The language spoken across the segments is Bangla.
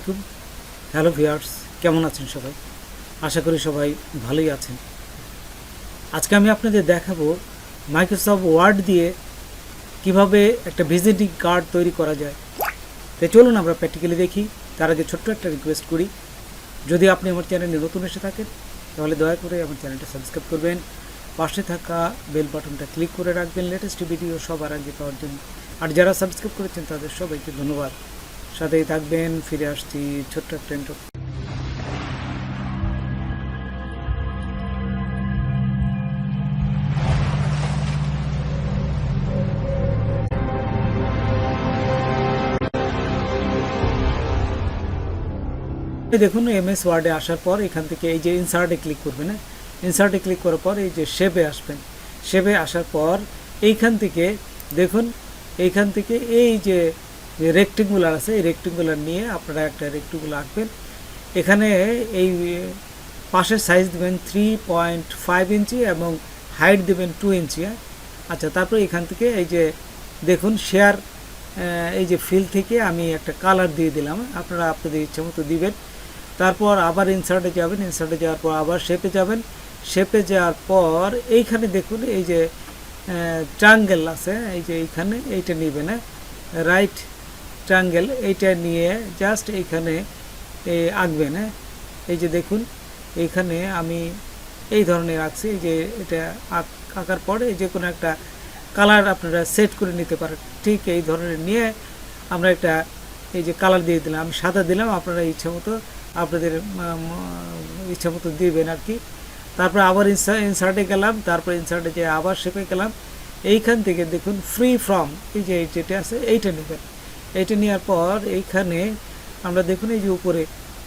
আলাইকুম। হ্যালো ভিউয়ার্স, কেমন আছেন সবাই? আশা করি সবাই ভালোই আছেন। আজকে আমি আপনাদের দেখাবো মাইক্রোসফট ওয়ার্ড দিয়ে কিভাবে একটা ভিজিটিং কার্ড তৈরি করা যায়। তো চলুন আমরা প্র্যাকটিক্যালি দেখি। তার আগে ছোট্ট একটা রিকোয়েস্ট করি, যদি আপনি আমার চ্যানেলে নতুন এসে থাকেন তাহলে দয়া করে আমার চ্যানেলটা সাবস্ক্রাইব করবেন, পাশে থাকা বেল বাটনটা ক্লিক করে রাখবেন লেটেস্ট ভিডিও সবার আগে পাওয়ার জন্য। আর যারা সাবস্ক্রাইব করেছেন তাদের সবাইকে ধন্যবাদ। সাথেই থাকবেন। ফিরে আসছি ছোট্ট একটা ইন্ট্রো। দেখুন এমএস ওয়ার্ডে আসার পর এখান থেকে এই যে ইনসার্টে ক্লিক করবেন। ইনসার্টে ক্লিক করার পর এই যে শেপে আসবেন। শেপে আসার পর এইখান থেকে দেখুন, এইখান থেকে এই যে রেক্টেঙ্গুলার আছে, এই রেক্টেঙ্গুলার নিয়ে আপনারা একটা রেক্টেঙ্গুলার আঁকবেন। এখানে এই পাশের সাইজ দেবেন 3.5 ইঞ্চি এবং হাইট দেবেন 2 ইঞ্চি। আচ্ছা, তারপর এখান থেকে এই যে দেখুন শেয়ার, এই যে ফিল থেকে আমি একটা কালার দিয়ে দিলাম, আপনারা আপনাদের ইচ্ছা মতো দিবেন। তারপর আবার ইনসার্টে যাবেন, ইনসার্টে যাওয়ার পর আবার শেপে যাবেন। শেপে যাওয়ার পর এইখানে দেখুন এই যে ট্রায়াঙ্গেল আছে, এই যে এইখানে এইটা নেবেন, রাইট ট্রায়াঙ্গেল, এইটা নিয়ে জাস্ট এইখানে আঁকবেন। এই যে দেখুন এইখানে আমি এই ধরনের আঁকছি। এই যে এটা আঁকার পরে যে কোনো একটা কালার আপনারা সেট করে নিতে পারেন। ঠিক এই ধরনের নিয়ে আমরা একটা এই যে কালার দিয়ে দিলাম, আমি সাদা দিলাম, আপনারা ইচ্ছা মতো আপনাদের ইচ্ছা মতো দিবেন আর কি। তারপর আবার ইনসার্টে গেলাম, তারপর ইনসার্টে যে আবার শেপে গেলাম। এইখান থেকে দেখুন ফ্রি ফ্রম, এই যে যেটা আছে এইটা নেবেন। এইটা নেওয়ার পর এইখানে আমরা দেখুন এই যে উপরে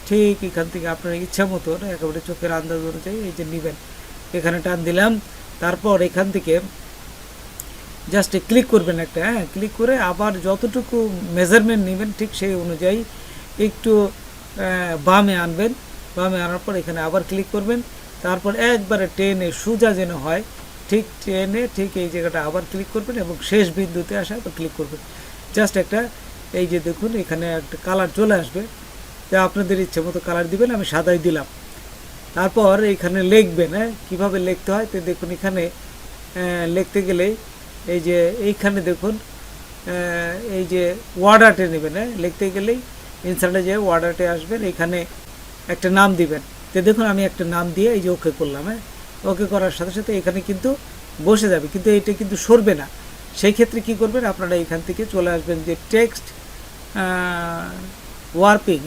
ঠিক এখান থেকে আপনার ইচ্ছা মতো একেবারে চোখের আন্দাজ অনুযায়ী এই যে নেবেন, এখানে টান দিলাম। তারপর এখান থেকে জাস্ট ক্লিক করবেন একটা, ক্লিক করে আবার যতটুকু মেজারমেন্ট নেবেন ঠিক সেই অনুযায়ী একটু বামে আনবেন। বামে আনার পর এখানে আবার ক্লিক করবেন। তারপর একবারে টেনে সোজা যেন হয়, ঠিক টেনে ঠিক এই জায়গাটা আবার ক্লিক করবেন এবং শেষ বিন্দুতে আসা আবার ক্লিক করবেন। জাস্ট একটা এই যে দেখুন এখানে একটা কালার চলে আসবে, তা আপনাদের ইচ্ছে মতো কালার দিবেন, আমি সাদাই দিলাম। তারপর এখানে লিখবেন, কীভাবে লিখতে হয় তো দেখুন এখানে লিখতে গেলেই এই যে এইখানে দেখুন এই যে ওয়ার্ড আর্টে নেবেন, লিখতে গেলেই ইনসার্টে যে ওয়ার্ড আর্টে আসবেন, এখানে একটা নাম দিবেন। তো দেখুন আমি একটা নাম দিয়ে এই যে ওকে করলাম। ওকে করার সাথে সাথে এখানে কিন্তু বসে যাবে, কিন্তু এটা কিন্তু সরবে না। সেই ক্ষেত্রে কি করবেন, আপনারা এখান থেকে চলে আসবেন যে টেক্সট ওয়ার্পিং,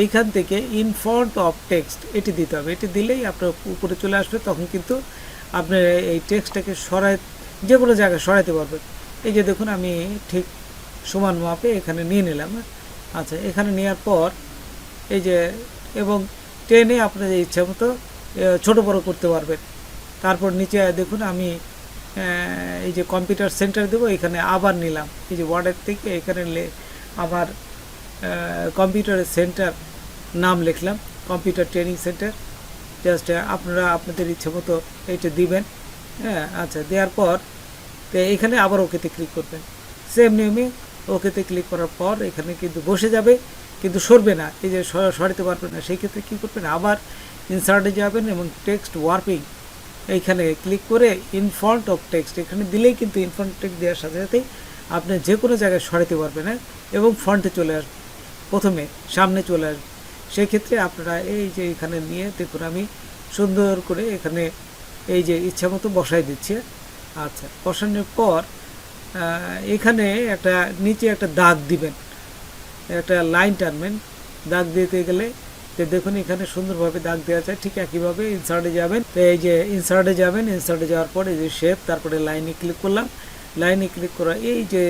এইখান থেকে ইন ফ্রন্ট অফ টেক্সট এটি দিতে হবে। এটি দিলেই আপনার উপরে চলে আসবে, তখন কিন্তু আপনার এই টেক্সটটাকে যে কোনো জায়গায় সরাইতে পারবেন। এই যে দেখুন আমি ঠিক সমান মাপে এখানে নিয়ে নিলাম। আচ্ছা, এখানে নেওয়ার পর এই যে এবং টেনে আপনাদের ইচ্ছা মতো ছোটো বড়ো করতে পারবেন। তারপর নিচে দেখুন আমি এই যে কম্পিউটার সেন্টার দেবো, এখানে আবার নিলাম এই যে ওয়ার্ডের থেকে এখানে আবার কম্পিউটারের সেন্টার নাম লিখলাম, কম্পিউটার ট্রেনিং সেন্টার। জাস্ট আপনারা আপনাদের ইচ্ছে মতো এইটা দিবেন। আচ্ছা, দেওয়ার পর তো এখানে আবার ওকেতে ক্লিক করবেন। সেম নিয়মে ওকেতে ক্লিক করার পর এখানে কিন্তু বসে যাবে, কিন্তু সরবে না, এই যে সরাতে পারবেন না। সেই ক্ষেত্রে কী করবেন, আবার ইনসার্টে যাবেন এবং টেক্সট ওয়ার্পিং এইখানে ক্লিক করে ইন ফ্রন্ট অফ টেক্সট এখানে দিলেই কিন্তু ইন ফ্রন্ট টেক্সট দেওয়ার সাথে সাথেই আপনি যে কোনো জায়গায় সরাতে পারবেন এবং ফ্রন্টে চলে আসবে, প্রথমে সামনে চলে আসবে। সেই ক্ষেত্রে আপনারা এই যে এখানে নিয়ে দেখুন আমি সুন্দর করে এখানে এই যে ইচ্ছা মতো বসাই দিচ্ছি। আচ্ছা, বসানোর পর এখানে একটা নিচে একটা দাগ দিবেন, একটা লাইন টানবেন। দাগ দিতে গেলে তো দেখুন এখানে সুন্দরভাবে দাগ দেওয়া যায়। ঠিক একইভাবে ইনসার্টে যাবেন, তো এই যে ইনসার্টে যাবেন, ইনসার্টে যাওয়ার পর এই যে শেপ, তারপরে লাইনে ক্লিক করলাম। লাইনে ক্লিক করা এই যে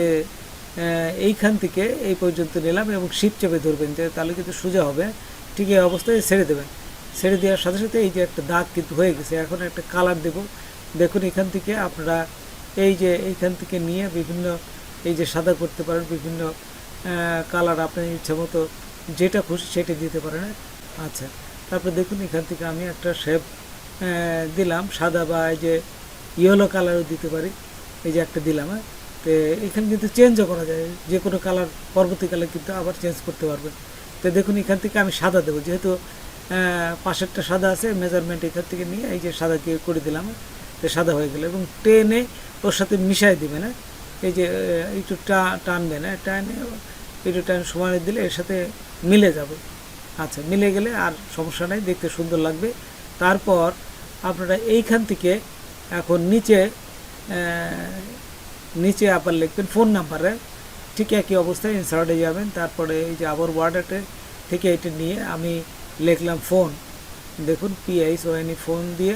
এইখান থেকে এই পর্যন্ত নিলাম এবং শিপ চেপে ধরবেন, যে তাহলে কিন্তু সোজা হবে। ঠিক এই অবস্থায় ছেড়ে দেবেন। ছেড়ে দেওয়ার সাথে সাথে এই যে একটা দাগ কিন্তু হয়ে গেছে। এখন একটা কালার দেব। দেখুন এখান থেকে আপনারা এই যে এইখান থেকে নিয়ে বিভিন্ন এই যে সাদা করতে পারেন, বিভিন্ন কালার আপনার ইচ্ছা মতো যেটা খুশি সেটা দিতে পারেন। আচ্ছা, তারপর দেখুন এখান থেকে আমি একটা শেপ দিলাম সাদা, বা এই যে ইয়েলো কালারও দিতে পারি। এই যে একটা দিলাম। তো এখানে কিন্তু চেঞ্জও করা যায়, যে কোনো কালার পরবর্তীকালে কিন্তু আবার চেঞ্জ করতে পারবেন। তো দেখুন এখান থেকে আমি সাদা দেবো, যেহেতু পাশেরটা সাদা আছে, মেজারমেন্ট এখান থেকে নিয়ে এই যে সাদা দিয়ে করে দিলাম, তো সাদা হয়ে গেল। এবং টেনে ওর সাথে মিশাই দিবে না, এই যে একটু টানবে না, টানে একটু টান সময় দিলে এর সাথে মিলে যাবে। আচ্ছা, মিলে গেলে আর সমস্যা নাই, দেখতে সুন্দর লাগবে। তারপর আপনারা এইখান থেকে এখন নিচে আবার লিখবেন ফোন নাম্বারে, ঠিক একই অবস্থায় ইনসার্টে যাবেন। তারপরে এই যে আবার ওয়ার্ডারে থেকে এটা নিয়ে আমি লিখলাম ফোন, দেখুন PHONE ফোন দিয়ে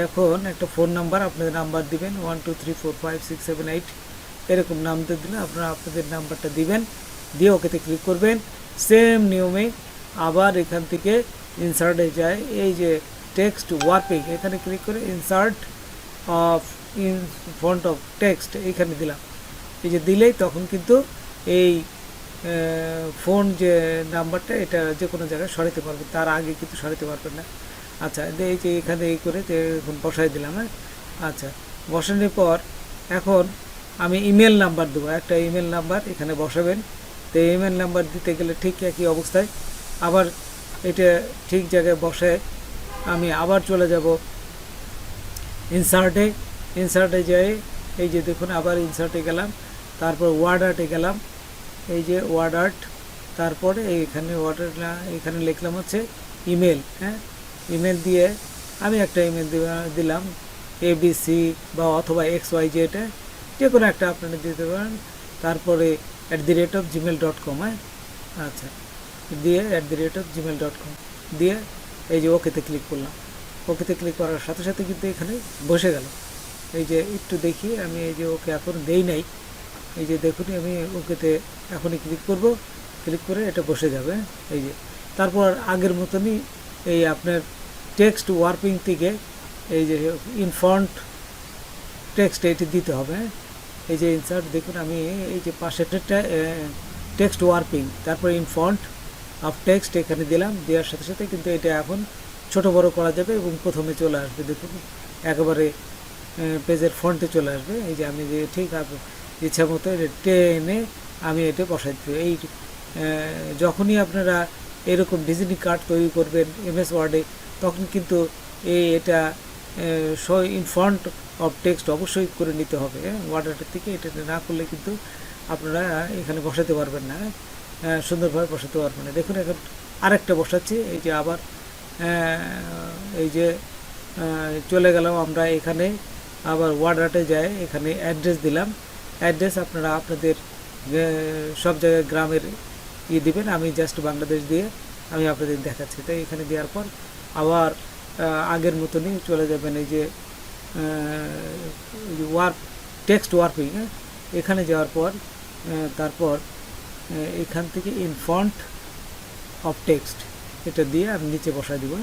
এখন একটা ফোন নাম্বার, আপনাদের নাম্বার দিবেন 1 2 3 4 5 6 7 8 এরকম নাম দিলে আপনারা আপনাদের নাম্বারটা দিবেন, দিয়ে ওকেতে ক্লিক করবেন। সেম নিয়মে আবার এখান থেকে ইনসার্টে যায়, এই যে টেক্সট ওয়ার্পিং এখানে ক্লিক করে insert of in font of text এইখানে দিলাম। এই যে দিলেই তখন কিন্তু এই ফোন যে নাম্বারটা এটা যে কোনো জায়গায় সরাতে পারবেন, তার আগে কিন্তু সরাতে পারবেন না। আচ্ছা, এই যে এখানে এই করে এখন বসাই দিলাম। হ্যাঁ, আচ্ছা, বসানোর পর এখন আমি ইমেল নাম্বার দেবো, একটা ইমেল নাম্বার এখানে বসাবেন। তো ইমেল নাম্বার দিতে গেলে ঠিক একই অবস্থায় আবার এটা ঠিক জায়গায় বসে আমি আবার চলে যাব ইনসার্টে যাই, এই যে দেখুন আবার ইনসার্টে গেলাম, তারপর ওয়ার্ড আর্টে গেলাম, এই যে ওয়ার্ড আর্ট, তারপরে এইখানে এখানে লিখলাম হচ্ছে ইমেল। হ্যাঁ, ইমেল দিয়ে আমি একটা ইমেল দিলাম ABC বা অথবা XYZ, যে কোনো একটা আপনারা দিতে পারেন। তারপরে @gmail.com। হ্যাঁ, আচ্ছা, দিয়ে @gmail.com দিয়ে এই যে ওকেতে ক্লিক করলাম। ওকেতে ক্লিক করার সাথে সাথে কিন্তু এখানে বসে গেল। এই যে একটু দেখি আমি, এই যে ওকে এখন দেই নাই, এই যে দেখুন আমি ওকেতে এখনই ক্লিক করব, ক্লিক করে এটা বসে যাবে। এই যে তারপর আগের মতনই এই আপনার টেক্সট ওয়ার্পিং থেকে এই যে ইনফন্ট টেক্সট এটি দিতে হবে। এই যে ইনসার্ট দেখুন আমি এই যে পাশেরটা টেক্সট ওয়ার্পিং, তারপর ইনফন্ট অফ টেক্সট এখানে দিলাম, দেওয়ার সাথে সাথে কিন্তু এটা এখন ছোট বড় করা যাবে এবং প্রথমে চলে আসবে, দেখুন একেবারে পেজের ফন্টে চলে আসবে। এই যে আমি যে ঠিক ইচ্ছা মতো টেনে আমি এটা বসাই দিই। এই যখনই আপনারা এরকম ভিজিটিং কার্ড তৈরি করবেন MS ওয়ার্ডে, তখন কিন্তু এটা ইন ফন্ট অফ টেক্সট অবশ্যই করে নিতে হবে। ওয়ার্ডারটার থেকে এটা না করলে কিন্তু আপনারা এখানে বসাতে পারবেন না, সুন্দরভাবে বসাতে পারবেন না। দেখুন এখন আরেকটা বসাচ্ছি, এই যে আবার এই যে চলে গেলাম আমরা এখানে, আবার ওয়ার্ড আর্টে যায়, এখানে অ্যাড্রেস দিলাম। অ্যাড্রেস আপনারা আপনাদের সব জায়গায় গ্রামের দিবেন, আমি জাস্ট বাংলাদেশ দিয়ে আমি আপনাদের দেখাচ্ছি। তাই এখানে দেওয়ার পর আবার আগের মতনই চলে যাবেন এই যে টেক্সট ওয়ার্পিং, এখানে যাওয়ার পর তারপর এখান থেকে ইনফন্ট অফ টেক্সট এটা দিয়ে আমি নিচে বসাই দিব।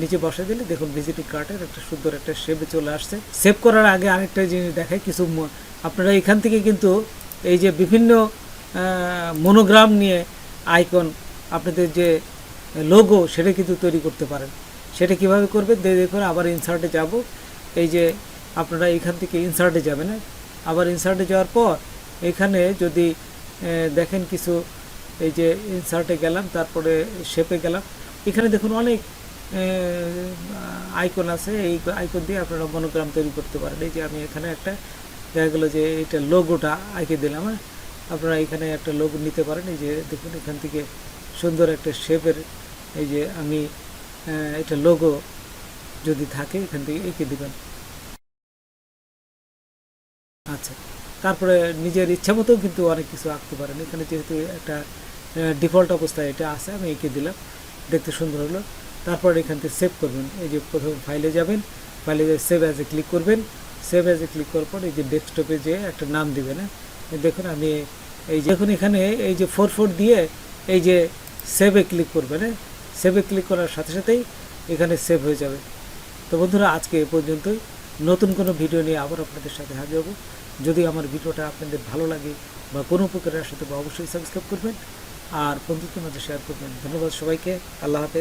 নিচে বসাই দিলে দেখুন ভিজিটিং কার্ডের একটা সুন্দর একটা শেপে চলে আসছে। সেভ করার আগে আরেকটা জিনিস দেখাই, কিছু আপনারা এখান থেকে কিন্তু এই যে বিভিন্ন মনোগ্রাম নিয়ে আইকন, আপনাদের যে লোগো সেটা কিন্তু তৈরি করতে পারেন। সেটা কিভাবে করবে দেখুন, আবার ইনসার্টে যাব, এই যে আপনারা এখান থেকে ইনসার্টে যাবেন, আবার ইনসার্টে যাওয়ার পর এখানে যদি দেখেন কিছু, এই যে ইনসার্টে গেলাম, তারপরে শেপে গেলাম, এখানে দেখুন অনেক আইকন আছে। এই আইকন দিয়ে আপনারা মনোগ্রাম তৈরি করতে পারেন। এই যে আমি এখানে একটা দেখা গেলো যে এটা লোগোটা আঁকে দিলাম, আপনারা এখানে একটা লোগো নিতে পারেন। এই যে দেখুন এখান থেকে সুন্দর একটা শেপের, এই যে আমি এটা লোগো যদি থাকে এখান থেকে এঁকে দেবেন। আচ্ছা, তারপরে নিজের ইচ্ছা মতো কিন্তু অনেক কিছু আঁকতে পারেন। এখানে যেহেতু একটা ডিফল্ট অবস্থায় এটা আছে, আমি এঁকে দিলাম, দেখতে সুন্দর হলো। তারপর এখান থেকে সেভ করবেন, এই যে প্রথম ফাইলে যাবেন, ফাইলে সেভ অ্যাজে ক্লিক করবেন। সেভ অ্যাজে ক্লিক করার পর এই যে ডেস্কটপে যে একটা নাম দিবেন। দেখুন আমি এই যে দেখুন এখানে এই যে 4 দিয়ে এই যে সেভে ক্লিক করবেন। সেভে ক্লিক করার সাথে সাথেই এখানে সেভ হয়ে যাবে। তো বন্ধুরা, আজকে এ পর্যন্তই। নতুন কোনো ভিডিও নিয়ে আবার আপনাদের সাথে হাজির হব। যদি আমার ভিডিওটা আপনাদের ভালো লাগে বা কোনো উপকারের সাথে অবশ্যই সাবস্ক্রাইব করবেন আর বন্ধুদের মাঝে শেয়ার করবেন। ধন্যবাদ সবাইকে, আল্লাহ হাফেজ।